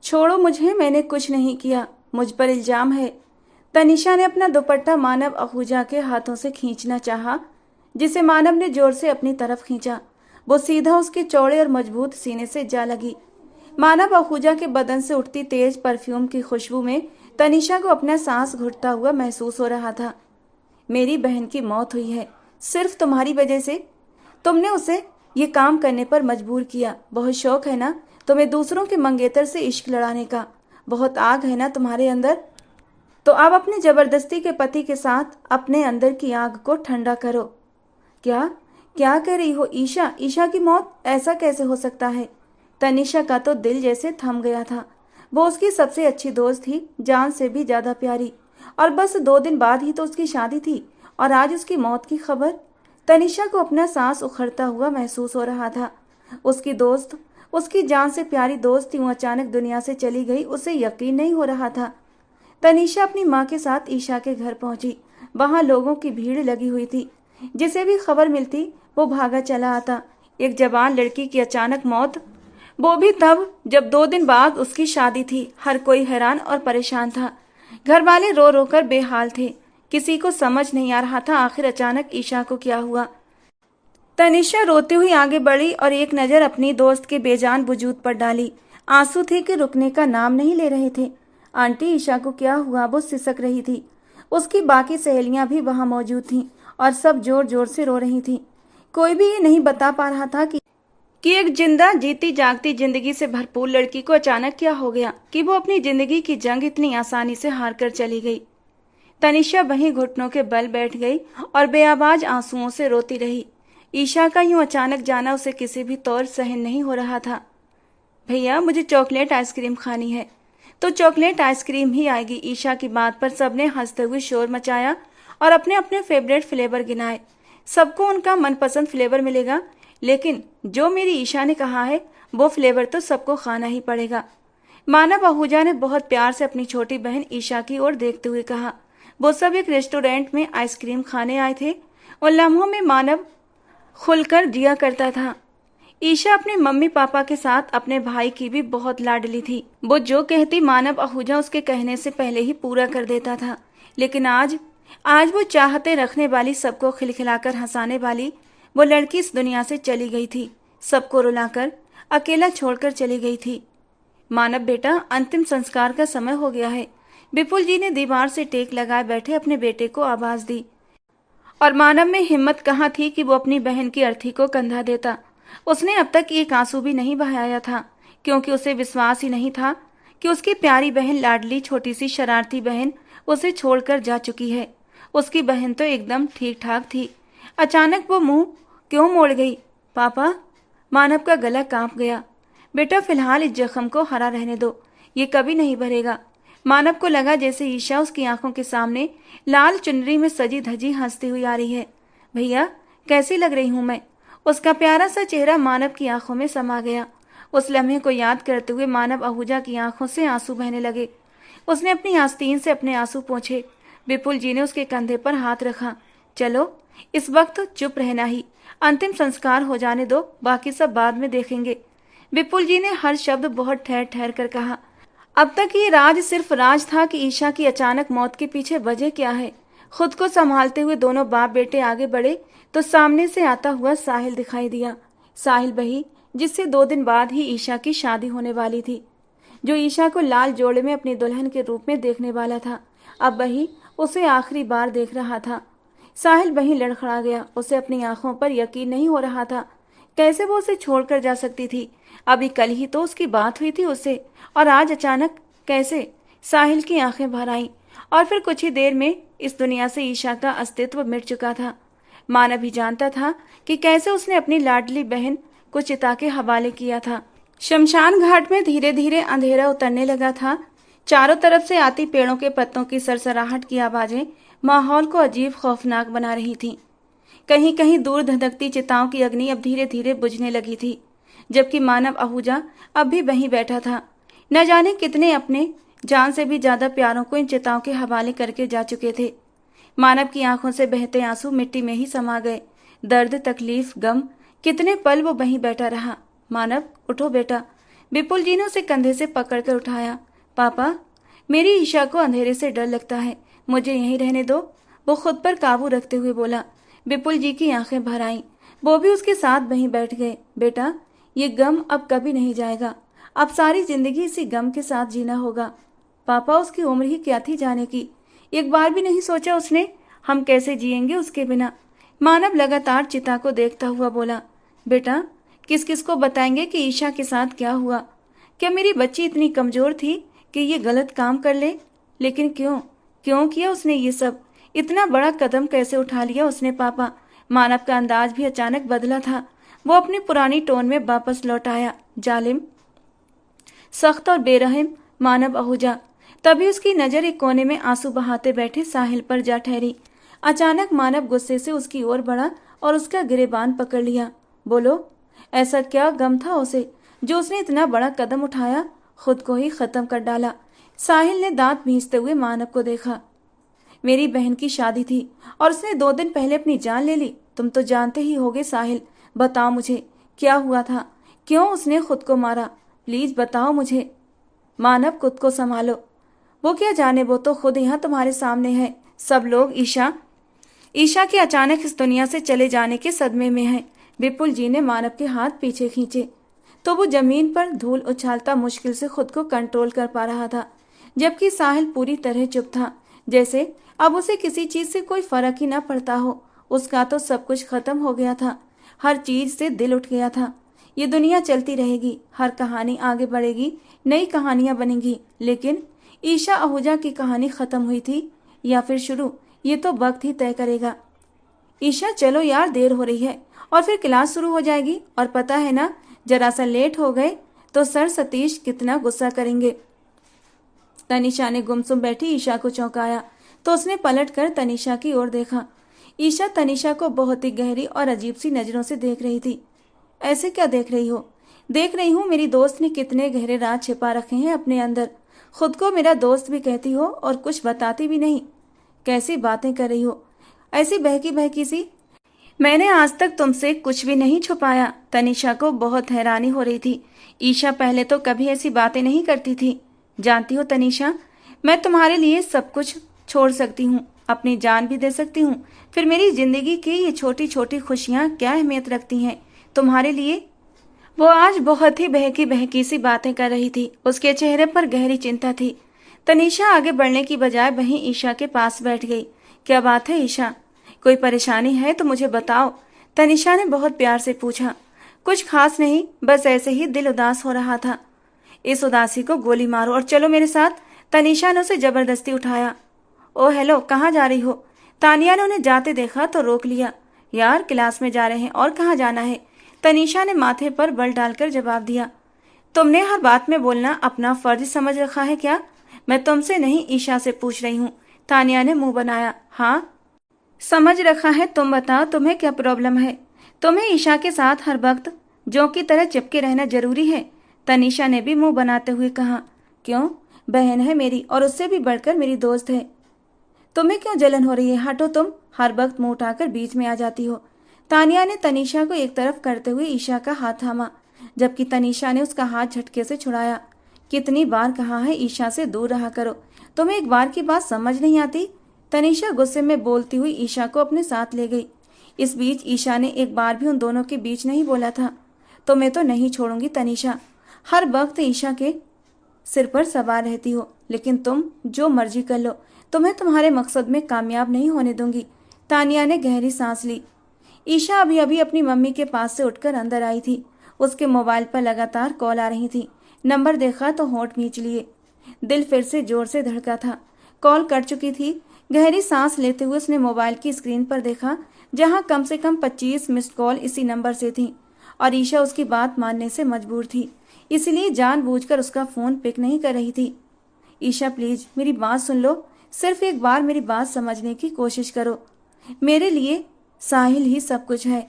छोड़ो मुझे, मैंने कुछ नहीं किया, मुझ पर इल्जाम है। तनिषा ने अपना दुपट्टा मानव आहूजा के हाथों से खींचना चाहा, जिसे मानव ने जोर से अपनी तरफ खींचा। वो सीधा उसके चौड़े और मजबूत सीने से जा लगी। मानव आहूजा के बदन से उठती तेज परफ्यूम की खुशबू में तनिषा को अपना सांस घुटता हुआ महसूस हो रहा था। मेरी बहन की मौत हुई है सिर्फ तुम्हारी वजह से। तुमने उसे ये काम करने पर मजबूर किया। बहुत शौक है ना तुम्हें दूसरों के मंगेतर से इश्क लड़ाने का, बहुत आग है ना तुम्हारे अंदर। तो अब अपने जबरदस्ती के पति के साथ अपने अंदर की आग को ठंडा करो। क्या क्या कह रही हो ईशा? ईशा की मौत? ऐसा कैसे हो सकता है? तनिषा का तो दिल जैसे थम गया था। वो उसकी सबसे अच्छी दोस्त थी, जान से भी ज्यादा प्यारी। और बस 2 दिन बाद ही तो उसकी शादी थी और आज उसकी मौत की खबर। तनिषा को अपना सांस उखड़ता हुआ महसूस हो रहा था। उसकी दोस्त, उसकी जान से प्यारी दोस्त यूं अचानक दुनिया से चली गई, उसे यकीन नहीं हो रहा था। तनिषा अपनी माँ के साथ ईशा के घर पहुंची। वहां लोगों की भीड़ लगी हुई थी। जिसे भी खबर मिलती वो भागा चला आता। एक जवान लड़की की अचानक मौत, वो भी तब जब 2 दिन बाद उसकी शादी थी। हर कोई हैरान और परेशान था। घर वाले रो रो कर बेहाल थे। किसी को समझ नहीं आ रहा था आखिर अचानक ईशा को क्या हुआ। तनिषा रोती हुई आगे बढ़ी और एक नज़र अपनी दोस्त के बेजान वजूद पर डाली। आंसू थे कि रुकने का नाम नहीं ले रहे थे। आंटी, ईशा को क्या हुआ? वो सिसक रही थी। उसकी बाकी सहेलियां भी वहां मौजूद थीं और सब जोर जोर से रो रही थीं। कोई भी ये नहीं बता पा रहा था कि एक जिंदा जीती जागती जिंदगी से भरपूर लड़की को अचानक क्या हो गया कि वो अपनी जिंदगी की जंग इतनी आसानी से हार कर चली गई। तनिषा वहीं घुटनों के बल बैठ गई और बेआवाज आंसुओं से रोती रही। ईशा का यूं अचानक जाना उसे किसी भी तौर सहन नहीं हो रहा था। भैया, मुझे चॉकलेट आइसक्रीम खानी है। तो चॉकलेट आइसक्रीम ही आएगी। ईशा की बात पर सबने हंसते हुए शोर मचाया और अपने अपने फेवरेट फ्लेवर गिनाए। सबको उनका मनपसंद फ्लेवर मिलेगा, लेकिन जो मेरी ईशा ने कहा है वो फ्लेवर तो सबको खाना ही पड़ेगा। मानव आहूजा ने बहुत प्यार से अपनी छोटी बहन ईशा की ओर देखते हुए कहा। वो सब एक रेस्टोरेंट में आइसक्रीम खाने आए थे। उन लम्हों में मानव खुलकर जिया करता था। ईशा अपने मम्मी पापा के साथ अपने भाई की भी बहुत लाडली थी। वो जो कहती मानव आहूजा उसके कहने से पहले ही पूरा कर देता था। लेकिन आज वो चाहते रखने वाली, सबको खिलखिलाकर हंसाने वाली वो लड़की इस दुनिया से चली गई थी। सबको रुलाकर अकेला छोड़कर चली गई थी। मानव बेटा, अंतिम संस्कार का समय हो गया है। विपुल जी ने दीवार से टेक लगाए बैठे अपने बेटे को आवाज दी। और मानव में हिम्मत कहाँ थी कि वो अपनी बहन की अर्थी को कंधा देता। उसने अब तक एक आंसू भी नहीं बहाया था, क्योंकि उसे विश्वास ही नहीं था कि उसकी प्यारी बहन, लाडली छोटी सी शरारती बहन उसे छोड़कर जा चुकी है। उसकी बहन तो एकदम ठीक ठाक थी। अचानक वो मुंह क्यों मोड़ गई? पापा, मानव का गला कांप गया। बेटा, फिलहाल इस जख्म को हरा रहने दो, ये कभी नहीं भरेगा। मानव को लगा जैसे ईशा उसकी आंखों के सामने लाल चुनरी में सजी धजी हंसती हुई आ रही है। भैया, कैसी लग रही हूं मैं? उसका प्यारा सा चेहरा मानव की आंखों में समा गया। उस लम्हे को याद करते हुए मानव आहूजा की आंखों से आंसू बहने लगे। उसने अपनी आस्तीन से अपने आंसू पोंछे। विपुल जी ने उसके कंधे पर हाथ रखा। चलो, इस वक्त चुप रहना ही, अंतिम संस्कार हो जाने दो, बाकी सब बाद में देखेंगे। विपुल जी ने हर शब्द बहुत ठहर ठहर कर कहा। अब तक ये राज सिर्फ राज था कि ईशा की अचानक मौत के पीछे वजह क्या है। खुद को संभालते हुए दोनों बाप बेटे आगे बढ़े तो सामने से आता हुआ साहिल दिखाई दिया। साहिल वही जिससे 2 दिन बाद ही ईशा की शादी होने वाली थी, जो ईशा को लाल जोड़े में अपनी दुल्हन के रूप में देखने वाला था। अब वही उसे आखिरी बार देख रहा था। साहिल वहीं लड़खड़ा गया। उसे अपनी आंखों पर यकीन नहीं हो रहा था। कैसे वो उसे छोड़कर जा सकती थी? अभी कल ही तो उसकी बात हुई थी उससे, और आज अचानक कैसे? साहिल की आंखें भर आईं और फिर कुछ ही देर में इस दुनिया से ईशा का अस्तित्व मिट चुका था। मानव भी जानता था कि कैसे उसने अपनी लाडली बहन को चिता के हवाले किया था। शमशान घाट में धीरे धीरे अंधेरा उतरने लगा था। चारों तरफ से आती पेड़ों के पत्तों की सरसराहट की आवाजें माहौल को अजीब खौफनाक बना रही थीं। कहीं कहीं दूर धधकती चिताओं की अग्नि अब धीरे धीरे बुझने लगी थी, जबकि मानव आहूजा अब भी वहीं बैठा था। न जाने कितने अपने जान से भी ज्यादा प्यारों को इन चिताओं के हवाले करके जा चुके थे। मानव की आंखों से बहते आंसू मिट्टी में ही समा गए। दर्द, तकलीफ, गम, कितने पल वो वहीं बैठा रहा। मानव, उठो बेटा, विपुल जी ने उसे कंधे से पकड़कर उठाया। पापा, मेरी ईशा को अंधेरे से डर लगता है, मुझे यहीं रहने दो, वो खुद पर काबू रखते हुए बोला। विपुल जी की आंखें भर आईं। वो भी उसके साथ वहीं बैठ गए। बेटा, ये गम अब कभी नहीं जाएगा, अब सारी जिंदगी इसी गम के साथ जीना होगा। पापा, उसकी उम्र ही क्या थी जाने की, एक बार भी नहीं सोचा उसने हम कैसे जिएंगे उसके बिना। मानव लगातार चिता को देखता हुआ बोला। बेटा, किस किस को बताएंगे कि ईशा के साथ क्या हुआ? क्या मेरी बच्ची इतनी कमजोर थी कि ये गलत काम कर ले? लेकिन क्यों क्यों किया उसने ये सब? इतना बड़ा कदम कैसे उठा लिया उसने पापा? मानव का अंदाज भी अचानक बदला था। वो अपनी पुरानी टोन में वापस लौट आया। जालिम, सख्त और बेरहम मानव आहूजा। तभी उसकी नजर एक कोने में आंसू बहाते बैठे साहिल पर जा ठहरी। अचानक मानव गुस्से से उसकी ओर बढ़ा और उसका गिरेबान पकड़ लिया। बोलो, ऐसा क्या गम था उसे जो उसने इतना बड़ा कदम उठाया, खुद को ही खत्म कर डाला। साहिल ने दांत भींचते हुए मानव को देखा। मेरी बहन की शादी थी और उसने 2 दिन पहले अपनी जान ले ली। तुम तो जानते ही होगे साहिल, बताओ मुझे क्या हुआ था, क्यों उसने खुद को मारा? प्लीज बताओ मुझे। मानव, खुद को संभालो। वो क्या जाने, वो तो खुद यहाँ तुम्हारे सामने है। सब लोग ईशा के अचानक इस दुनिया से चले जाने के सदमे में हैं। विपुल जी ने मानव के हाथ पीछे खींचे तो वो जमीन पर धूल उछालता मुश्किल से खुद को कंट्रोल कर पा रहा था, जबकि साहिल पूरी तरह चुप था, जैसे अब उसे किसी चीज से कोई फर्क ही ना पड़ता हो। उसका तो सब कुछ खत्म हो गया था, हर चीज से दिल उठ गया था। ये दुनिया चलती रहेगी, हर कहानी आगे बढ़ेगी, नई कहानियां बनेंगी, लेकिन ईशा आहूजा की कहानी खत्म हुई थी या फिर शुरू, ये तो वक्त ही तय करेगा। ईशा, चलो यार, देर हो रही है और फिर क्लास शुरू हो जाएगी, और पता है ना, जरा सा लेट हो गए तो सर सतीश कितना गुस्सा करेंगे। तनिषा ने गुमसुम बैठी ईशा को चौंकाया तो उसने पलटकर तनिषा की ओर देखा। ईशा तनिषा को बहुत ही गहरी और अजीब सी नजरों से देख रही थी। ऐसे क्या देख रही हो? देख रही हूँ मेरी दोस्त ने कितने गहरे राज छिपा रखे हैं अपने अंदर। खुद को मेरा दोस्त भी कहती हो और कुछ बताती भी नहीं। कैसी बातें कर रही हो, ऐसी बहकी बहकी सी? मैंने आज तक तुमसे कुछ भी नहीं छुपाया। तनिषा को बहुत हैरानी हो रही थी। ईशा पहले तो कभी ऐसी बातें नहीं करती थी। जानती हो तनिषा, मैं तुम्हारे लिए सब कुछ छोड़ सकती हूँ, अपनी जान भी दे सकती हूँ, फिर मेरी जिंदगी की ये छोटी छोटी खुशियाँ क्या अहमियत रखती हैं तुम्हारे लिए? वो आज बहुत ही बहकी बहकी सी बातें कर रही थी। उसके चेहरे पर गहरी चिंता थी। तनिषा आगे बढ़ने की बजाय वहीं ईशा के पास बैठ गई। क्या बात है ईशा, कोई परेशानी है तो मुझे बताओ, तनिषा ने बहुत प्यार से पूछा। कुछ खास नहीं, बस ऐसे ही दिल उदास हो रहा था। इस उदासी को गोली मारो और चलो मेरे साथ। तनिषा ने उसे जबरदस्ती उठाया। ओ हेलो, कहाँ जा रही हो? तानिया ने उन्हें जाते देखा तो रोक लिया। यार, क्लास में जा रहे हैं, और कहाँ जाना है? तनिषा ने माथे पर बल डालकर जवाब दिया। तुमने हर बात में बोलना अपना फर्ज समझ रखा है क्या? मैं तुमसे नहीं, ईशा से पूछ रही हूँ। तानिया ने मुंह बनाया। हाँ, समझ रखा है। तुम बताओ, तुम्हें क्या प्रॉब्लम है? तुम्हें ईशा के साथ हर वक्त जो की तरह चिपके रहना जरूरी है? तनिषा ने भी मुंह बनाते हुए कहा। क्यों, बहन है मेरी और उससे भी बढ़कर मेरी दोस्त है। तुम्हें क्यों जलन हो रही है? हटो, तुम हर वक्त मुंह उठाकर बीच में आ जाती हो। तानिया ने तनिषा को एक तरफ करते हुए ईशा का हाथ थामा, जबकि तनिषा ने उसका हाथ झटके से छुड़ाया। कितनी बार कहा है ईशा से दूर रहा करो, तुम्हें एक बार की बात समझ नहीं आती? तनिषा गुस्से में बोलती हुई ईशा को अपने साथ ले गई। इस बीच ईशा ने एक बार भी उन दोनों के बीच नहीं बोला था। तुम्हें तो नहीं छोड़ूंगी तनिषा, हर वक्त ईशा के सिर पर सवार रहती हो, लेकिन तुम जो मर्जी कर लो, तुम्हें तुम्हारे मकसद में कामयाब नहीं होने दूंगी। तानिया ने गहरी सांस ली। ईशा अभी अभी अपनी मम्मी के पास से उठकर अंदर आई थी। उसके मोबाइल पर लगातार कॉल आ रही थी। नंबर देखा तो होंठ भींच लिए। दिल फिर से जोर से धड़का था। कॉल कट चुकी थी। गहरी सांस लेते हुए उसने मोबाइल की स्क्रीन पर देखा, जहां कम से कम 25 मिस्ड कॉल इसी नंबर से थी, और ईशा उसकी बात मानने से मजबूर थी, इसलिए जानबूझकर उसका फोन पिक नहीं कर रही थी। ईशा, प्लीज मेरी बात सुन लो, सिर्फ एक बार मेरी बात समझने की कोशिश करो। मेरे लिए साहिल ही सब कुछ है।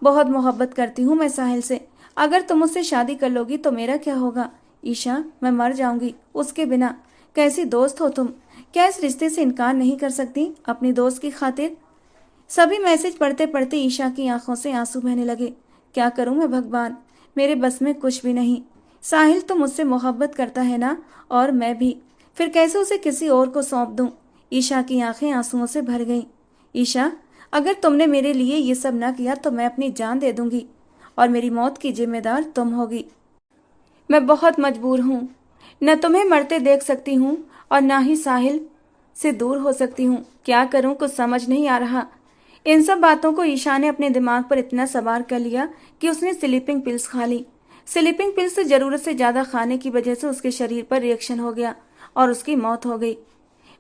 बहुत मोहब्बत करती हूँ मैं साहिल से। अगर तुम उससे शादी कर लोगी तो मेरा क्या होगा? ईशा, मैं मर जाऊंगी उसके बिना। कैसी दोस्त हो तुम? क्या इस रिश्ते से इनकार नहीं कर सकती अपनी दोस्त की खातिर? सभी मैसेज पढ़ते पढ़ते ईशा की आंखों से आंसू बहने लगे। क्या करूं मैं भगवान, मेरे बस में कुछ भी नहीं। साहिल तो मुझसे मोहब्बत करता है ना, और मैं भी, फिर कैसे उसे किसी और को सौंप दूं। ईशा की आंखें आंसुओं से भर गईं। ईशा, अगर तुमने मेरे लिए ये सब ना किया तो मैं अपनी जान दे दूंगी, और मेरी मौत की जिम्मेदार तुम होगी। मैं बहुत मजबूर हूँ, न तुम्हें मरते देख सकती हूँ और ना ही साहिल से दूर हो सकती हूँ। क्या करूँ, कुछ समझ नहीं आ रहा। इन सब बातों को ईशा ने अपने दिमाग पर इतना सवार कर लिया कि उसने स्लीपिंग पिल्स खा ली। स्लीपिंग पिल्स से जरूरत से ज्यादा खाने की वजह से उसके शरीर पर रिएक्शन हो गया और उसकी मौत हो गई।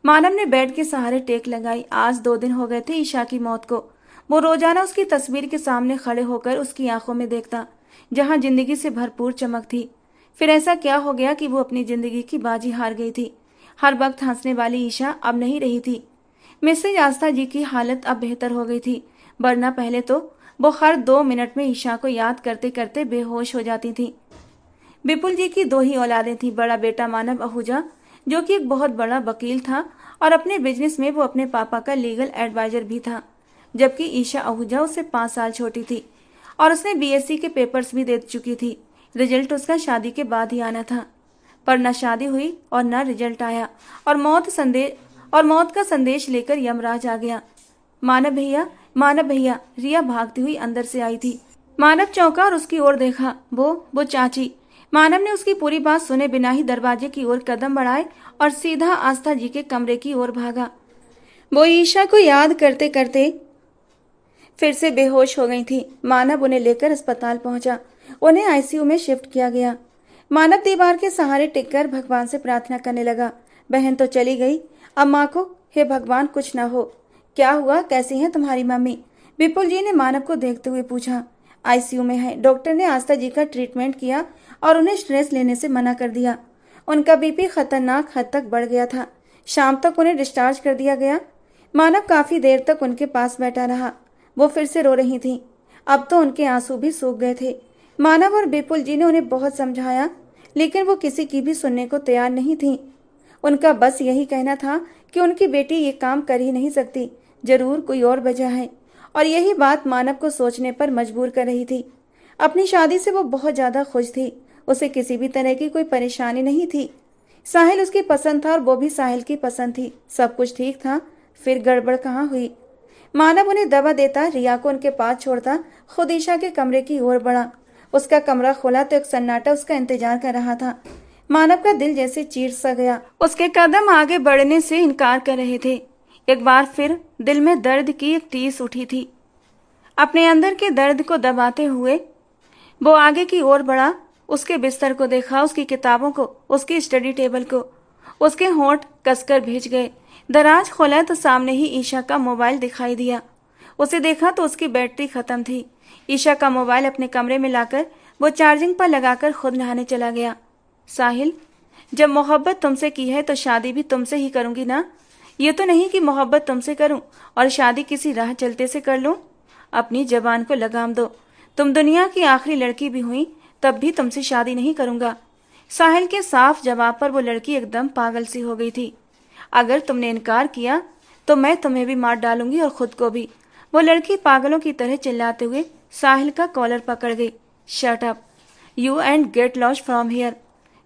मानव ने बेड के सहारे टेक लगाई। आज 2 दिन हो गए थे ईशा की मौत को। वो रोजाना उसकी तस्वीर के सामने खड़े होकर उसकी आंखों में देखता, जहां जिंदगी से भरपूर चमक थी। फिर ऐसा क्या हो गया कि वो अपनी जिंदगी की बाजी हार गई थी। हर वक्त हंसने वाली ईशा अब नहीं रही थी। मिसेज आस्था जी की हालत अब बेहतर हो गई थी, वरना पहले तो वो हर 2 मिनट में ईशा को याद करते करते बेहोश हो जाती थी। विपुल जी की 2 ही औलादें थी। बड़ा बेटा मानव आहूजा, जो कि एक बहुत बड़ा वकील था और अपने बिजनेस में वो अपने पापा का लीगल एडवाइजर भी था, जबकि ईशा आहूजा उससे 5 साल छोटी थी और उसने बीएससी के पेपर्स भी दे चुकी थी। रिजल्ट उसका शादी के बाद ही आना था, पर न शादी हुई और न रिजल्ट आया, और मौत का संदेश लेकर यमराज आ गया। मानव भैया, मानव भैया, रिया भागती हुई अंदर से आई थी। मानव चौंका और उसकी ओर देखा। वो चाची। मानव ने उसकी पूरी बात सुने बिना ही दरवाजे की ओर कदम बढ़ाए और सीधा आस्था जी के कमरे की ओर भागा। वो ईशा को याद करते करते फिर से बेहोश हो गई थी। मानव उन्हें लेकर अस्पताल पहुंचा। उन्हें आईसीयू में शिफ्ट किया गया। मानव दीवार के सहारे टिककर भगवान से प्रार्थना करने लगा। बहन तो चली गई, अब माँ को हे भगवान कुछ ना हो। क्या हुआ, कैसी हैं तुम्हारी मम्मी? विपुल जी ने मानव को देखते हुए पूछा। आईसीयू में है। डॉक्टर ने आस्था जी का ट्रीटमेंट किया और उन्हें स्ट्रेस लेने से मना कर दिया। उनका बीपी खतरनाक हद तक बढ़ गया था। शाम तक उन्हें डिस्चार्ज कर दिया गया। मानव काफी देर तक उनके पास बैठा रहा। वो फिर से रो रही थी। अब तो उनके आंसू भी सूख गए थे। मानव और विपुल जी ने उन्हें बहुत समझाया, लेकिन वो किसी की भी सुनने को तैयार नहीं थी। उनका बस यही कहना था कि उनकी बेटी ये काम कर ही नहीं सकती, जरूर कोई और वजह है, और यही बात मानव को सोचने पर मजबूर कर रही थी। अपनी शादी से वो बहुत ज्यादा खुश थी। उसे किसी भी तरह की कोई परेशानी नहीं थी। साहिल उसकी पसंद था और वो भी साहिल की पसंद थी। सब कुछ ठीक था। फिर गड़बड़ कहाँ हुई? मानव उन्हें दवा देता, रिया को उनके पास छोड़ता, खुद ईशा के कमरे की ओर बढ़ा। उसका कमरा खोला तो एक सन्नाटा उसका इंतजार कर रहा था। मानव का दिल जैसे चीर सा गया। उसके कदम आगे बढ़ने से इनकार कर रहे थे। एक बार फिर दिल में दर्द की एक टीस उठी थी। अपने अंदर के दर्द को दबाते हुए वो आगे की ओर बढ़ा। उसके बिस्तर को देखा, उसकी किताबों को, उसकी स्टडी टेबल को। उसके होंठ कसकर भींच गए। दराज खोला तो सामने ही ईशा का मोबाइल दिखाई दिया। उसे देखा तो उसकी बैटरी खत्म थी। ईशा का मोबाइल अपने कमरे में लाकर वो चार्जिंग पर लगाकर खुद नहाने चला गया। साहिल, जब मोहब्बत तुमसे की है तो शादी भी तुमसे ही करूंगी ना। ये तो नहीं कि मोहब्बत तुमसे करूं और शादी किसी राह चलते से कर लूं। अपनी जबान को लगाम दो। तुम दुनिया की आखिरी लड़की भी हुई तब भी तुमसे शादी नहीं करूंगा। साहिल के साफ जवाब पर वो लड़की एकदम पागल सी हो गई थी। अगर तुमने इनकार किया तो मैं तुम्हें भी मार डालूंगी और खुद को भी। वो लड़की पागलों की तरह चिल्लाते हुए साहिल का कॉलर पकड़ गई। Shut up you and get lost from here.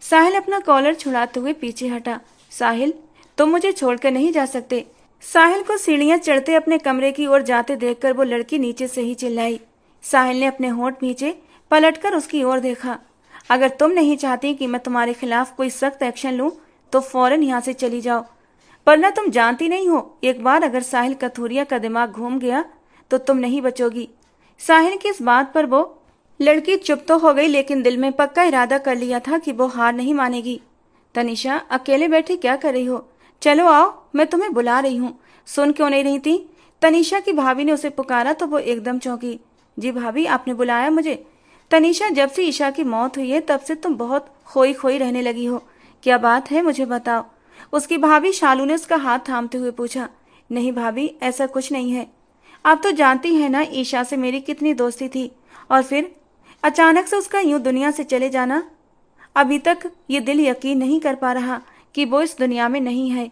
Sahil अपना कॉलर छुड़ाते हुए पीछे हटा। साहिल, तुम मुझे छोड़कर नहीं जा सकते। साहिल को सीढ़ियां चढ़ते अपने कमरे की ओर जाते देखकर वो लड़की नीचे से ही चिल्लाई। साहिल ने अपने होंठ नीचे पलटकर उसकी ओर देखा। अगर तुम नहीं चाहती कि मैं तुम्हारे खिलाफ कोई सख्त एक्शन लूं तो फौरन यहाँ से चली जाओ, वरना तुम जानती नहीं हो, एक बार अगर साहिल कथूरिया का दिमाग घूम गया तो तुम नहीं बचोगी। साहिल की इस बात पर वो लड़की चुप तो हो गई, लेकिन दिल में पक्का इरादा कर लिया था कि वो हार नहीं मानेगी। तनिषा, अकेले बैठी क्या कर रही हो? चलो आओ, मैं तुम्हें बुला रही हूँ। सुन क्यों नहीं रही थी? तनिषा की भाभी ने उसे पुकारा तो वो एकदम चौंकी। जी भाभी, आपने बुलाया मुझे? तनिषा, जब से ईशा की मौत हुई है तब से तुम बहुत खोई खोई रहने लगी हो। क्या बात है, मुझे बताओ। उसकी भाभी शालू ने उसका हाथ थामते हुए पूछा। नहीं भाभी, ऐसा कुछ नहीं है। आप तो जानती हैं ना ईशा से मेरी कितनी दोस्ती थी, और फिर अचानक से उसका यूं दुनिया से चले जाना। अभी तक ये दिल यकीन नहीं कर पा रहा कि वो इस दुनिया में नहीं है।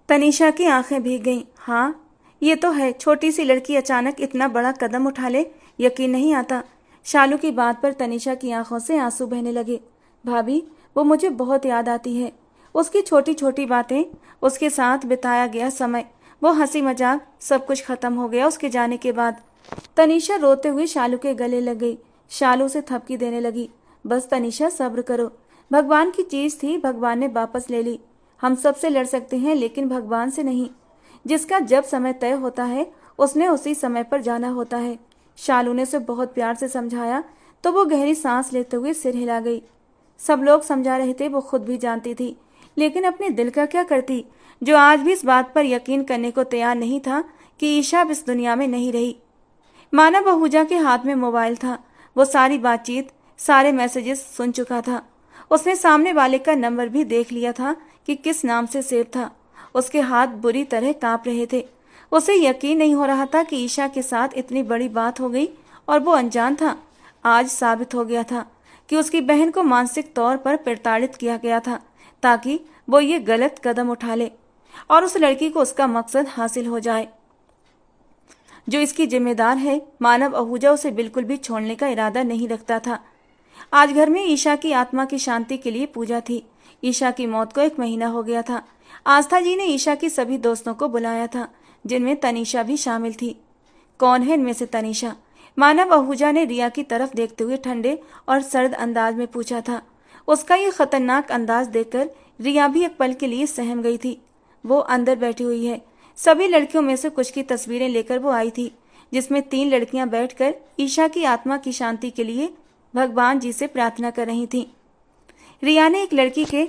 तनिषा की आंखें भीग गईं। हाँ, ये तो है, छोटी सी लड़की अचानक इतना बड़ा कदम उठा ले, यकीन नहीं आता। शालू की बात पर तनीषा की आंखों से आंसू बहने लगे। भाभी, वो मुझे बहुत याद आती है। उसकी छोटी छोटी बातें, उसके साथ बिताया गया समय, वो हंसी मजाक, सब कुछ खत्म हो गया उसके जाने के बाद। तनीषा रोते हुए शालू के गले लग गई। शालू से थपकी देने लगी। बस तनीषा, सब्र करो। भगवान की चीज थी, भगवान ने वापस ले ली। हम सबसे लड़ सकते हैं लेकिन भगवान से नहीं। जिसका जब समय तय होता है उसने उसी समय पर जाना होता है। शालू ने उसे बहुत प्यार से समझाया तो वो गहरी सांस लेते हुए सिर हिला गई। सब लोग समझा रहे थे, वो खुद भी जानती थी, लेकिन अपने दिल का क्या करती, जो आज भी इस बात पर यकीन करने को तैयार नहीं था कि ईशा अब इस दुनिया में नहीं रही। मानव आहूजा के हाथ में मोबाइल था। वो सारी बातचीत, सारे मैसेजेस सुन चुका था। उसने सामने वाले का नंबर भी देख लिया था कि किस नाम से सेव था। उसके हाथ बुरी तरह कांप रहे थे। उसे यकीन नहीं हो रहा था कि ईशा के साथ इतनी बड़ी बात हो गई और वो अनजान था। आज साबित हो गया था कि उसकी बहन को मानसिक तौर पर प्रताड़ित किया गया था ताकि वो ये गलत कदम उठा ले और उस लड़की को उसका मकसद हासिल हो जाए जो इसकी जिम्मेदार है। मानव आहूजा उसे बिल्कुल भी छोड़ने का इरादा नहीं रखता था। आज घर में ईशा की आत्मा की शांति के लिए पूजा थी। ईशा की मौत को 1 महीना हो गया था। आस्था जी ने ईशा की सभी दोस्तों को बुलाया था, जिनमें तनीषा भी शामिल थी। कौन है इनमें से तनीषा? मानव आहूजा ने रिया की तरफ देखते हुए ठंडे और सर्द अंदाज में पूछा था। उसका ये खतरनाक अंदाज देखकर रिया भी एक पल के लिए सहम गई थी। वो अंदर बैठी हुई है। सभी लड़कियों में से कुछ की तस्वीरें लेकर वो आई थी, जिसमें 3 लड़कियां बैठकर ईशा की आत्मा की शांति के लिए भगवान जी से प्रार्थना कर रही थीं। रिया ने एक लड़की के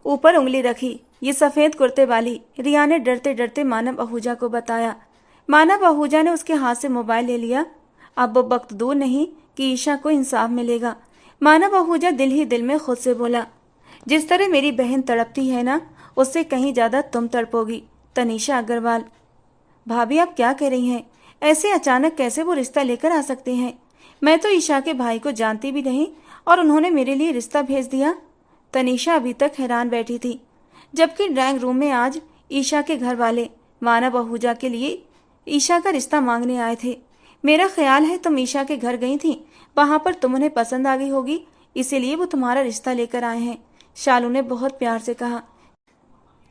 ऊपर उंगली रखी। ये सफेद कुर्ते वाली। रिया ने डरते डरते मानव आहूजा को बताया। मानव आहूजा ने उसके हाथ से मोबाइल ले लिया। अब वो वक्त दूर नहीं कि ईशा को इंसाफ मिलेगा। मानव आहूजा दिल ही दिल में खुद से बोला, जिस तरह मेरी बहन तड़पती है ना, उससे कहीं ज्यादा तुम तड़पोगी। तनीषा अग्रवाल। भाभी, आप क्या कह रही हैं? ऐसे अचानक कैसे वो रिश्ता लेकर आ सकते हैं? मैं तो ईशा के भाई को जानती भी नहीं और उन्होंने मेरे लिए रिश्ता भेज दिया। तनीषा अभी तक हैरान बैठी थी, जबकि ड्राइंग रूम में आज ईशा के घर वाले मानव आहूजा के लिए ईशा का रिश्ता मांगने आए थे। मेरा ख्याल है तुम ईशा के घर गई थी, वहां पर तुम उन्हें पसंद आ गई होगी, इसीलिए वो तुम्हारा रिश्ता लेकर आए हैं। शालू ने बहुत प्यार से कहा।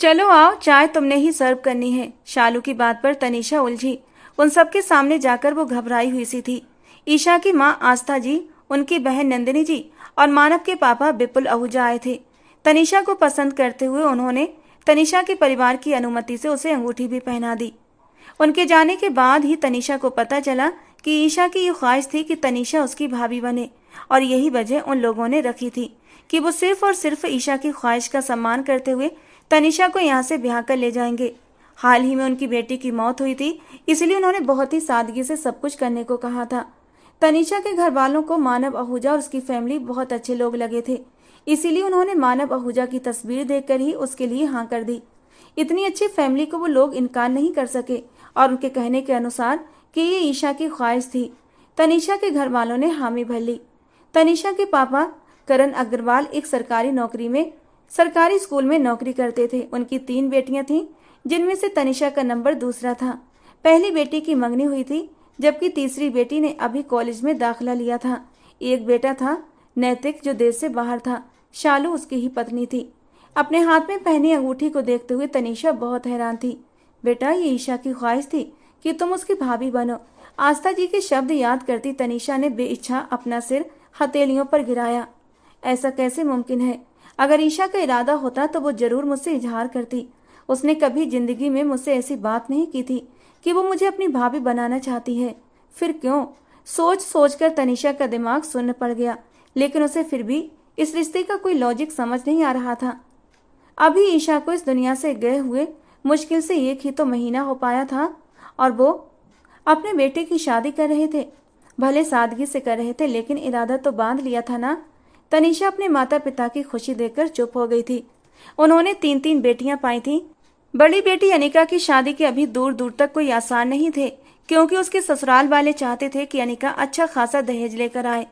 चलो आओ, चाय तुमने ही सर्व करनी है। शालू की बात पर तनीषा उलझी। उन सबके सामने जाकर वो घबराई हुई सी थी। ईशा की माँ आस्था जी, उनकी बहन नंदिनी जी और मानव के पापा विपुल आहूजा आए थे। तनीषा को पसंद करते हुए उन्होंने तनीषा के परिवार की अनुमति से उसे अंगूठी भी पहना दी। उनके जाने के बाद ही तनीषा को पता चला कि ईशा की ये ख्वाहिश थी कि तनीषा उसकी भाभी बने, और यही वजह उन लोगों ने रखी थी कि वो सिर्फ और सिर्फ ईशा की ख्वाहिश का सम्मान करते हुए तनीषा को यहाँ से ब्याह कर ले जाएंगे। हाल ही में उनकी बेटी की मौत हुई थी, इसलिए उन्होंने बहुत ही सादगी से सब कुछ करने को कहा था। तनीषा के घर वालों को मानव आहूजा और उसकी फैमिली बहुत अच्छे लोग लगे थे, इसीलिए उन्होंने मानव आहूजा की तस्वीर देखकर ही उसके लिए हाँ कर दी। इतनी अच्छी फैमिली को वो लोग इनकार नहीं कर सके और उनके कहने के अनुसार कि ये ईशा की ख्वाहिश थी। तनीषा के घर वालों ने हामी भर ली। तनीषा के पापा करण अग्रवाल एक सरकारी स्कूल में नौकरी करते थे। उनकी 3 बेटियां थीं, जिनमें से तनीषा का नंबर दूसरा था। पहली बेटी की मंगनी हुई थी, जबकि तीसरी बेटी ने अभी कॉलेज में दाखिला लिया था। एक बेटा था नैतिक, जो देश से बाहर था। शालू उसकी ही पत्नी थी। अपने हाथ में पहनी अंगूठी को देखते हुए तनीषा बहुत हैरान थी। बेटा, ये ईशा की ख्वाहिश थी कि तुम उसकी भाभी बनो। आस्था जी के शब्द याद करती तनीषा ने बेइच्छा अपना सिर हथेलियों पर गिराया। ऐसा कैसे मुमकिन है? अगर ईशा का इरादा होता तो वो जरूर मुझसे इजहार करती। उसने कभी जिंदगी में मुझसे ऐसी बात नहीं की थी कि वो मुझे अपनी भाभी बनाना चाहती है। फिर क्यों? सोच सोच कर तनीषा का दिमाग सुन्न पड़ गया, लेकिन उसे फिर भी इस रिश्ते का कोई लॉजिक समझ नहीं आ रहा था। अभी ईशा को इस दुनिया से गए हुए मुश्किल से 1 ही तो महीना हो पाया था और वो अपने बेटे की शादी कर रहे थे। भले सादगी से कर रहे थे, लेकिन इरादा तो बांध लिया था ना। तनीषा अपने माता पिता की खुशी देखकर चुप हो गई थी। उन्होंने 3 बेटियां पाई थीं। बड़ी बेटी अनिका की शादी के अभी दूर दूर तक कोई आसार नहीं थे, क्योंकि उसके ससुराल वाले चाहते थे कि अनिका अच्छा खासा दहेज लेकर आए,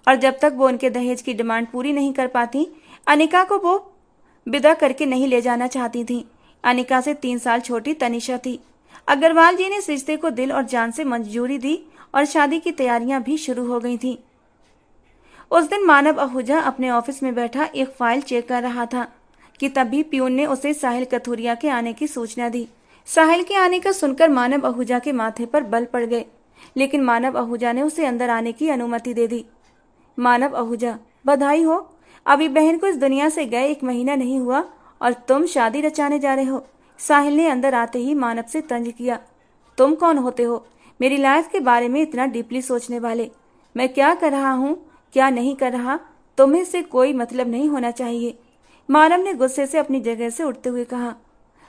और जब तक वो उनके दहेज की डिमांड पूरी नहीं कर पाती, अनिका को वो विदा करके नहीं ले जाना चाहती थी। अनिका से 3 साल छोटी तनीषा थी। अग्रवाल जी ने इस रिश्ते को दिल और जान से मंजूरी दी और शादी की तैयारियां भी शुरू हो गई थीं। उस दिन मानव आहूजा अपने ऑफिस में बैठा एक फाइल चेक कर रहा था कि तभी प्यून ने उसे साहिल कथूरिया के आने की सूचना दी। साहिल के आने का सुनकर मानव आहूजा के माथे पर बल पड़ गए, लेकिन मानव आहूजा ने उसे अंदर आने की अनुमति दे दी। मानव आहूजा, बधाई हो, अभी बहन को इस दुनिया से गए 1 महीना नहीं हुआ और तुम शादी रचाने जा रहे हो। साहिल ने अंदर आते ही मानव से तंज किया। तुम कौन होते हो मेरी लाइफ के बारे में इतना डीपली सोचने वाले? मैं क्या कर रहा हूँ, क्या नहीं कर रहा, तुम्हें से कोई मतलब नहीं होना चाहिए। मानव ने गुस्से से अपनी जगह से उठते हुए कहा।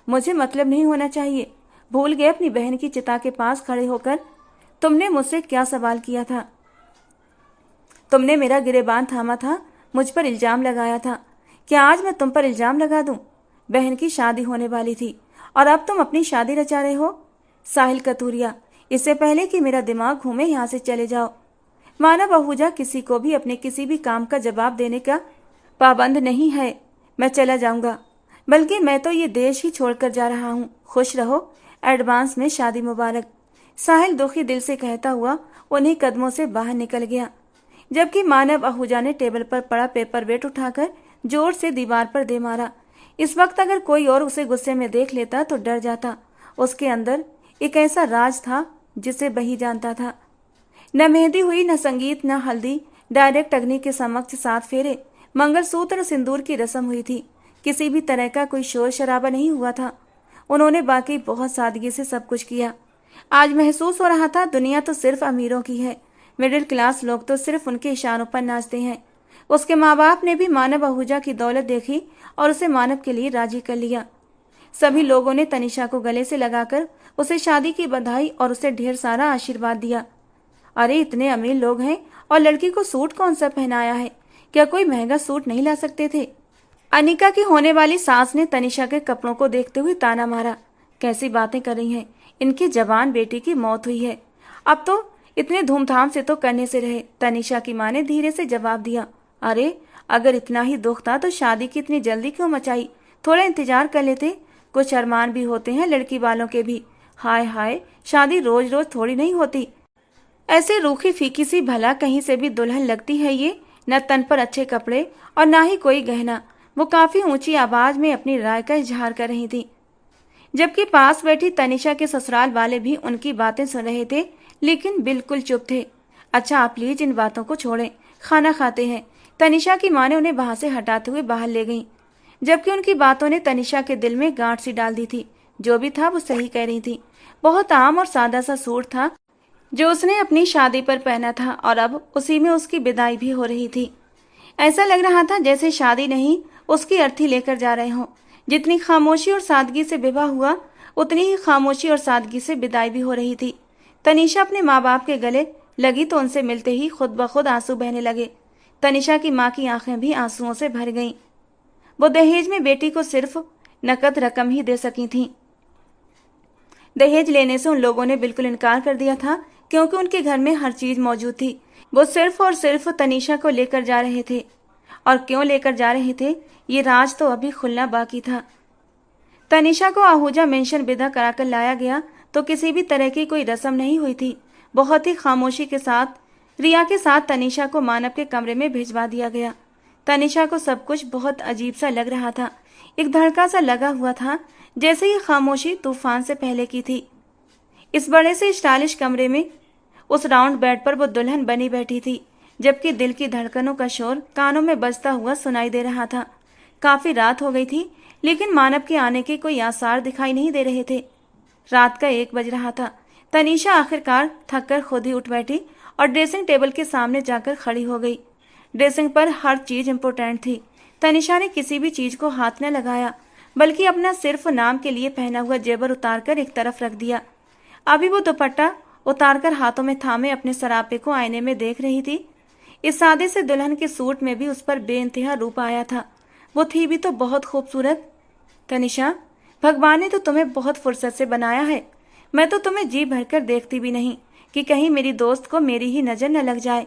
मुझे मतलब नहीं होना चाहिए? भूल गए अपनी बहन की चिता के पास खड़े होकर तुमने मुझसे क्या सवाल किया था? तुमने मेरा गिरेबान थामा था, मुझ पर इल्जाम लगाया था। क्या आज मैं तुम पर इल्जाम लगा दूं? बहन की शादी होने वाली थी और अब तुम अपनी शादी रचा रहे हो। साहिल कथूरिया, इससे पहले कि मेरा दिमाग घूमे यहाँ से चले जाओ। मानव आहूजा किसी को भी अपने किसी भी काम का जवाब देने का पाबंद नहीं है। मैं चला जाऊंगा, बल्कि मैं तो ये देश ही छोड़कर जा रहा हूँ। खुश रहो, एडवांस में शादी मुबारक। साहिल दुखी दिल से कहता हुआ उन्हीं कदमों से बाहर निकल गया, जबकि मानव आहूजा ने टेबल पर पड़ा पेपर वेट उठाकर जोर से दीवार पर दे मारा। इस वक्त अगर कोई और उसे गुस्से में देख लेता तो डर जाता। उसके अंदर एक ऐसा राज था जिसे वही जानता था। न मेहंदी हुई, न संगीत, न हल्दी, डायरेक्ट अग्नि के समक्ष 7 फेरे, मंगलसूत्र और सिंदूर की रस्म हुई थी। किसी भी तरह का कोई शोर शराबा नहीं हुआ था। उन्होंने बाकी बहुत सादगी से सब कुछ किया। आज महसूस हो रहा था दुनिया तो सिर्फ अमीरों की है, मिडिल क्लास लोग तो सिर्फ उनके इशारों पर नाचते हैं। उसके माँ बाप ने भी मानव आहूजा की दौलत देखी और उसे मानव के लिए राजी कर लिया। सभी लोगों ने तनिषा को गले से लगाकर उसे शादी की बधाई और उसे ढेर सारा आशीर्वाद दिया। अरे इतने अमीर लोग हैं और लड़की को सूट कौन सा पहनाया है? क्या कोई महंगा सूट नहीं ला सकते थे? अनिका की होने वाली सास ने तनिषा के कपड़ों को देखते हुए ताना मारा। कैसी बातें कर रही हैं, इनकी जवान बेटी की मौत हुई है, अब तो इतने धूमधाम से तो करने से रहे। तनिषा की माँ ने धीरे से जवाब दिया। अरे अगर इतना ही दुख था तो शादी की इतनी जल्दी क्यों मचाई? थोड़ा इंतजार कर लेते, कुछ अरमान भी होते हैं लड़की वालों के भी। हाय हाय, शादी रोज रोज थोड़ी नहीं होती। ऐसे रूखी फीकी सी भला कहीं से भी दुल्हन लगती है ये? न तन पर अच्छे कपड़े और ना ही कोई गहना। वो काफी ऊंची आवाज में अपनी राय का इजहार कर रही थी, जबकि पास बैठी तनिषा के ससुराल वाले भी उनकी बातें सुन रहे थे, लेकिन बिल्कुल चुप थे। अच्छा आप प्लीज इन बातों को छोड़ें, खाना खाते हैं। तनिषा की माँ ने उन्हें वहां से हटाते हुए बाहर ले गई, जबकि उनकी बातों ने तनिषा के दिल में गांठ सी डाल दी थी। जो भी था वो सही कह रही थी। बहुत आम और सादा सा सूट था जो उसने अपनी शादी पर पहना था और अब उसी में उसकी विदाई भी हो रही थी। ऐसा लग रहा था जैसे शादी नहीं उसकी अर्थी लेकर जा रहे हों। जितनी खामोशी और सादगी से विवाह हुआ, उतनी ही खामोशी और सादगी से विदाई भी हो रही थी। तनिषा अपने माँ बाप के गले लगी तो उनसे मिलते ही खुद ब खुद आंसू बहने लगे। तनिषा की माँ की आंखें भी आंसुओं से भर गईं। वो दहेज में बेटी को सिर्फ नकद रकम ही दे सकी थीं। दहेज लेने से उन लोगों ने बिल्कुल इनकार कर दिया था, क्योंकि उनके घर में हर चीज मौजूद थी। वो सिर्फ और सिर्फ तनिषा को लेकर जा रहे थे, और क्यों लेकर जा रहे थे ये राज तो अभी खुलना बाकी था। तनिषा को आहूजा मेंशन विदा कराकर लाया गया तो किसी भी तरह की कोई रस्म नहीं हुई थी। बहुत ही खामोशी के साथ रिया के साथ तनिषा को मानव के कमरे में भिजवा दिया गया। तनिषा को सब कुछ बहुत अजीब सा लग रहा था। एक धड़का सा लगा हुआ था, जैसे ये खामोशी तूफान से पहले की थी। इस बड़े से स्टाइलिश कमरे में उस राउंड बेड पर वो दुल्हन बनी बैठी थी, जबकि दिल की धड़कनों का शोर कानों में बजता हुआ सुनाई दे रहा था। काफी रात हो गई थी, लेकिन मानव के आने के कोई आसार दिखाई नहीं दे रहे थे। रात का 1 बज रहा था। तनिषा आखिरकार थककर खुद ही उठ बैठी और ड्रेसिंग टेबल के सामने जाकर खड़ी हो गई। ड्रेसिंग पर हर चीज इम्पोर्टेंट थी। तनिषा ने किसी भी चीज को हाथ न लगाया, बल्कि अपना सिर्फ नाम के लिए पहना हुआ जेवर उतारकर एक तरफ रख दिया। अभी वो दुपट्टा उतारकर हाथों में थामे अपने सरापे को आईने में देख रही थी। इस सादे से दुल्हन के सूट में भी उस पर बेइंतहा रूप आया था। वो थी भी तो बहुत खूबसूरत। तनिषा, भगवान ने तो तुम्हें बहुत फुर्सत से बनाया है। मैं तो तुम्हें जी भरकर देखती भी नहीं कि कहीं मेरी दोस्त को मेरी ही नजर न लग जाए।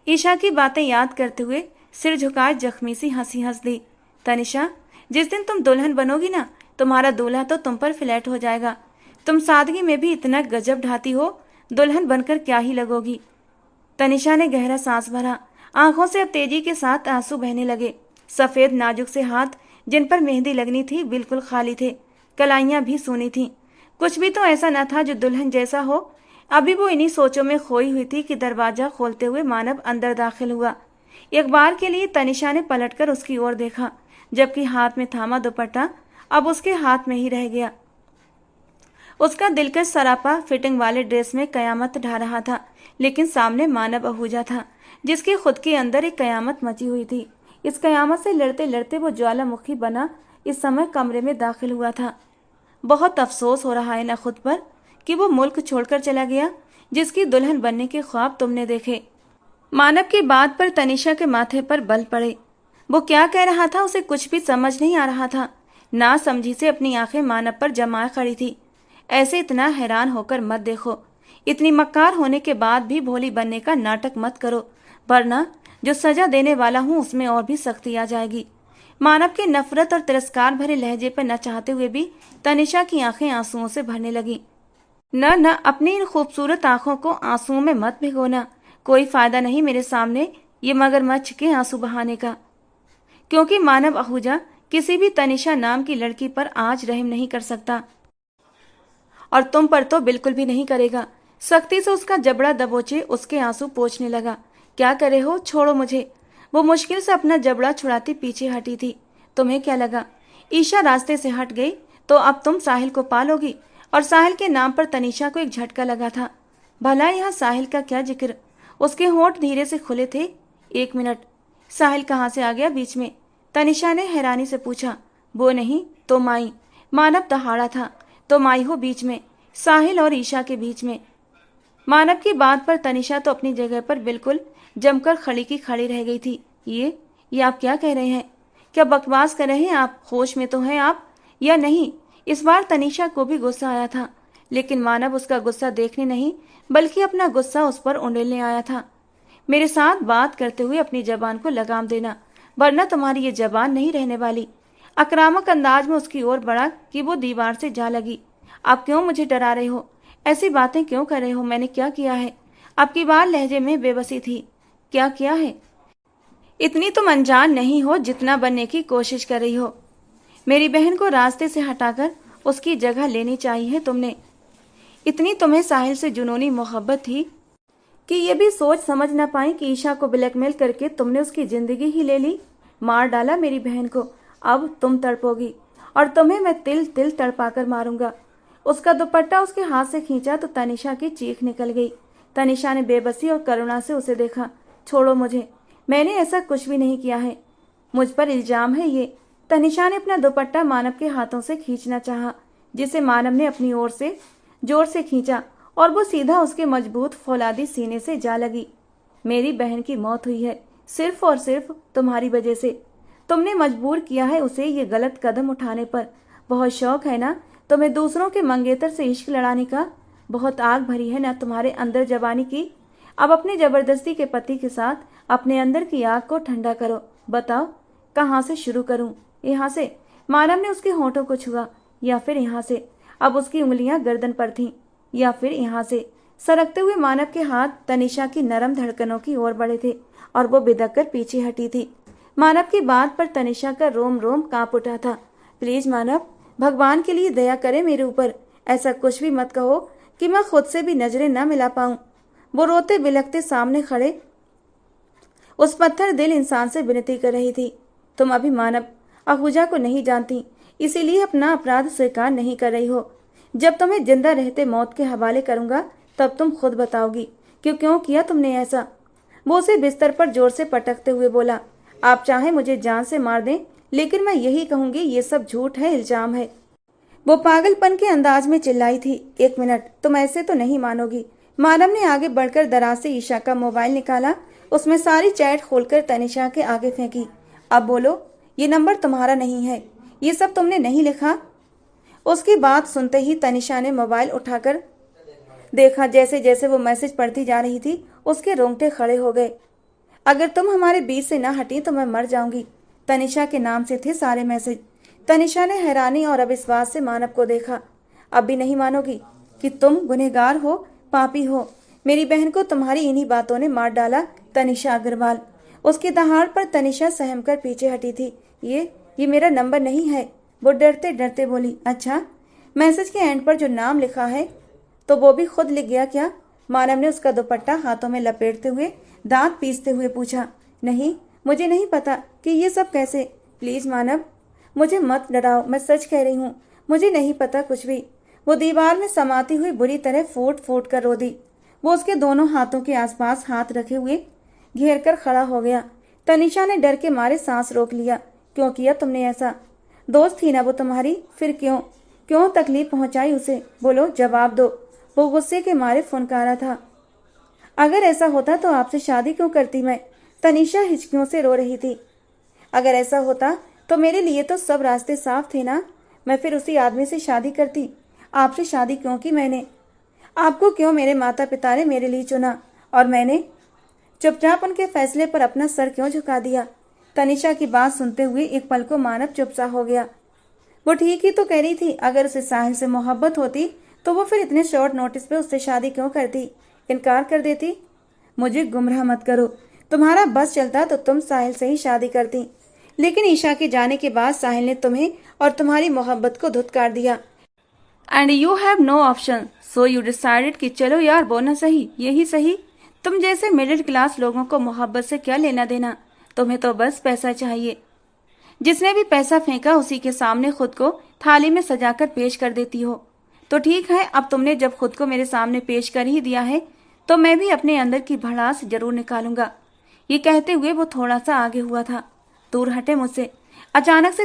ईशा की बातें याद करते हुए सिर झुकाए जख्मी सी हंसी हंस दी। तनिषा, जिस दिन तुम दुल्हन बनोगी ना, तुम्हारा दूल्हा तो तुम पर फ्लैट हो जाएगा। तुम सादगी में भी इतना गजब ढाती हो, दुल्हन बनकर क्या ही लगोगी। तनिषा ने गहरा सांस भरा। आंखों से अब तेजी के साथ आंसू बहने लगे। सफेद नाजुक से हाथ जिन पर मेहंदी लगनी थी बिल्कुल खाली थे। कलाइयां भी सूनी थीं। कुछ भी तो ऐसा न था जो दुल्हन जैसा हो। अभी वो इन्हीं सोचों में खोई हुई थी कि दरवाजा खोलते हुए मानव अंदर दाखिल हुआ। एक बार के लिए तनिषा ने पलटकर उसकी ओर देखा, जबकि हाथ में थामा दुपट्टा अब उसके हाथ में ही रह गया। उसका दिलकश सरापा फिटिंग वाले ड्रेस में कयामत ढा रहा था, लेकिन सामने मानव आहूजा था जिसके खुद के अंदर एक कयामत मची हुई थी। इस कयामत से लड़ते लड़ते वो ज्वालामुखी बना इस समय कमरे में दाखिल हुआ था। बहुत अफसोस हो रहा है न खुद पर कि वो मुल्क छोड़कर चला गया जिसकी दुल्हन बनने के ख्वाब तुमने देखे। मानव की बात पर तनिषा के माथे पर बल पड़े। वो क्या कह रहा था उसे कुछ भी समझ नहीं आ रहा था। ना समझी से अपनी आंखें मानव पर जमाए खड़ी थी। ऐसे इतना हैरान होकर मत देखो। इतनी मक्कार होने के बाद भी भोली बनने का नाटक मत करो, वरना जो सजा देने वाला हूं उसमें और भी सख्ती आ जाएगी। मानव के नफरत और तिरस्कार भरे लहजे पर न चाहते हुए भी तनिषा की आंखें आंसुओं से भरने लगी। न अपनी इन खूबसूरत आंखों को आंसुओं में मत भिगोना। कोई फायदा नहीं मेरे सामने ये मगरमच्छ के आंसू बहाने का, क्योंकि मानव आहूजा किसी भी तनिषा नाम की लड़की पर आज रहम नहीं कर सकता, और तुम पर तो बिल्कुल भी नहीं करेगा। सख्ती से उसका जबड़ा दबोचे उसके आंसू पोंछने लगा। क्या करे हो, छोड़ो मुझे। वो मुश्किल से अपना जबड़ा छुड़ाती पीछे हटी थी। तुम्हें क्या लगा ईशा रास्ते से हट गई तो अब तुम साहिल को पालोगी? और साहिल के नाम पर तनिषा को एक झटका लगा था। भला यहाँ साहिल का क्या जिक्र? उसके होंठ धीरे से खुले थे। 1 मिनट, साहिल कहाँ से आ गया बीच में? तनिषा ने हैरानी से पूछा। वो नहीं तो माई। मानव दहाड़ा था। तो माई हो बीच में, साहिल और ईशा के बीच में। मानव की बात पर तनिषा तो अपनी जगह पर बिल्कुल जमकर खड़ी की खड़ी रह गई थी। ये आप क्या कह रहे हैं? क्या बकवास कर रहे हैं आप? होश में तो हैं आप या नहीं? इस बार तनिषा को भी गुस्सा आया था, लेकिन मानव उसका गुस्सा देखने नहीं बल्कि अपना गुस्सा उस पर उंडेलने आया था। मेरे साथ बात करते हुए अपनी जबान को लगाम देना, वरना तुम्हारी ये जबान नहीं रहने वाली। आक्रामक अंदाज में उसकी ओर बढ़ा कि वो दीवार से जा लगी। आप क्यों मुझे डरा रहे हो? ऐसी बातें क्यों कर रहे हो? मैंने क्या किया है? आपकी बात लहजे में बेबसी थी। क्या किया है? इतनी तुम अनजान नहीं हो जितना बनने की कोशिश कर रही हो। मेरी बहन को रास्ते से हटाकर उसकी जगह लेनी चाहिए तुमने। इतनी तुम्हें साहिल से जुनूनी मोहब्बत थी कि ये भी सोच समझ न पाई कि ईशा को ब्लैकमेल करके तुमने उसकी जिंदगी ही ले ली। मार डाला मेरी बहन को। अब तुम तड़पोगी और तुम्हें मैं तिल तिल तड़पाकर मारूंगा। उसका दुपट्टा उसके हाथ से खींचा तो तनिषा की चीख निकल गई। तनिषा ने बेबसी और करुणा से उसे देखा। छोड़ो मुझे, मैंने ऐसा कुछ भी नहीं किया है। मुझ पर इल्जाम है ये। तनिषा ने अपना दुपट्टा मानव के हाथों से खींचना चाहा, जिसे मानव ने अपनी ओर से जोर से खींचा और वो सीधा उसके मजबूत फौलादी सीने से जा लगी। मेरी बहन की मौत हुई है सिर्फ और सिर्फ तुम्हारी वजह से। तुमने मजबूर किया है उसे ये गलत कदम उठाने पर। बहुत शौक है ना तुम्हें दूसरों के मंगेतर से इश्क लड़ाने का? बहुत आग भरी है ना तुम्हारे अंदर जवानी की? अब अपने जबरदस्ती के पति के साथ अपने अंदर की आग को ठंडा करो। बताओ कहाँ से शुरू करूं? यहाँ से? मानव ने उसके होंठों को छुआ। या फिर यहाँ से? अब उसकी उंगलियां गर्दन पर थीं। या फिर यहाँ से? सरकते हुए मानव के हाथ तनिषा की नरम धड़कनों की ओर बढ़े थे और वो बिदक कर पीछे हटी थी। मानव की बात पर तनिषा का रोम रोम कांप उठा था। प्लीज मानव, भगवान के लिए दया करे मेरे ऊपर। ऐसा कुछ भी मत कहो कि मैं खुद से भी नजरें न मिला पाऊं। वो रोते बिलखते सामने खड़े उस पत्थर दिल इंसान से विनती कर रही थी। तुम अभी मानव आहूजा को नहीं जानती, इसीलिए अपना अपराध स्वीकार नहीं कर रही हो। जब तुम्हें जिंदा रहते मौत के हवाले करूंगा तब तुम खुद बताओगी कि क्यों किया तुमने ऐसा। वो उसे बिस्तर पर जोर से पटकते हुए बोला। आप चाहे मुझे जान से मार दें, लेकिन मैं यही कहूंगी ये सब झूठ है, इल्जाम है। वो पागलपन के अंदाज में चिल्लाई थी। 1 मिनट, तुम ऐसे तो नहीं मानोगी। मानव ने आगे बढ़कर दराज से ईशा का मोबाइल निकाला, उसमें सारी चैट खोलकर तनिषा के आगे फेंकी। अब बोलो, ये नंबर तुम्हारा नहीं है, ये सब तुमने नहीं लिखा? उसकी बात सुनते ही तनिषा ने मोबाइल उठाकर देखा। जैसे जैसे वो मैसेज पढ़ती जा रही थी उसके रोंगटे खड़े हो गए। अगर तुम हमारे बीच से न हटी तो मैं मर जाऊंगी। तनिषा के नाम से थे सारे मैसेज। तनिषा ने हैरानी और अविश्वास से मानव को देखा। अब भी नहीं मानोगी कि तुम गुनहगार हो, पापी हो? मेरी बहन को तुम्हारी इन्हीं बातों ने मार डाला। तनिषा अग्रवाल, उसकी दहाड़ पर तनिषा सहमकर पीछे हटी थी। ये मेरा नंबर नहीं है, वो डरते डरते बोली। अच्छा, मैसेज के एंड पर जो नाम लिखा है तो वो भी खुद लिख गया क्या? मानव ने उसका दुपट्टा हाथों में लपेटते हुए दांत पीसते हुए पूछा। नहीं, मुझे नहीं पता कि ये सब कैसे। प्लीज मानव, मुझे मत डराओ, मैं सच कह रही हूँ, मुझे नहीं पता कुछ भी। वो दीवार में समाती हुई बुरी तरह फूट फूट कर रो दी। वो उसके दोनों हाथों के आसपास हाथ रखे हुए घेर कर खड़ा हो गया। तनिषा ने डर के मारे सांस रोक लिया। क्यों किया तुमने ऐसा? दोस्त थी ना वो तुम्हारी, फिर क्यों तकलीफ पहुंचाई उसे? बोलो, जवाब दो। वो गुस्से के मारे फुनकारा था। अगर ऐसा होता तो आपसे शादी क्यों करती मैं? तनिषा हिचकियों से रो रही थी। अगर ऐसा होता तो मेरे लिए तो सब रास्ते साफ थे ना, मैं फिर उसी आदमी से शादी करती। आपसे शादी क्यों की मैंने? आपको क्यों मेरे माता पिता ने मेरे लिए चुना और मैंने चुपचाप उनके फैसले पर अपना सर क्यों झुका दिया? तनिषा की बात सुनते हुए एक पल को मानव चुप सा हो गया। वो ठीक ही तो कह रही थी, अगर उसे साहिल से मोहब्बत होती तो वो फिर इतने शॉर्ट नोटिस पे उससे शादी क्यों करती, इनकार कर देती? मुझे गुमराह मत करो, तुम्हारा बस चलता तो तुम साहिल से ही शादी करती, लेकिन ईशा के जाने के बाद साहिल ने तुम्हें और तुम्हारी मोहब्बत को धुतकार दिया। And you have no option, so you decided कि चलो यार बोना सही, यही सही। तुम जैसे मिडिल क्लास लोगों को मोहब्बत से क्या लेना देना, तुम्हें तो बस पैसा चाहिए। जिसने भी पैसा फेंका उसी के सामने खुद को थाली में सजाकर पेश कर देती हो। तो ठीक है, अब तुमने जब खुद को मेरे सामने पेश कर ही दिया है तो मैं भी अपने अंदर की भड़ास जरूर निकालूंगा। ये कहते हुए वो थोड़ा सा आगे हुआ था। दूर हटे मुझसे। अचानक से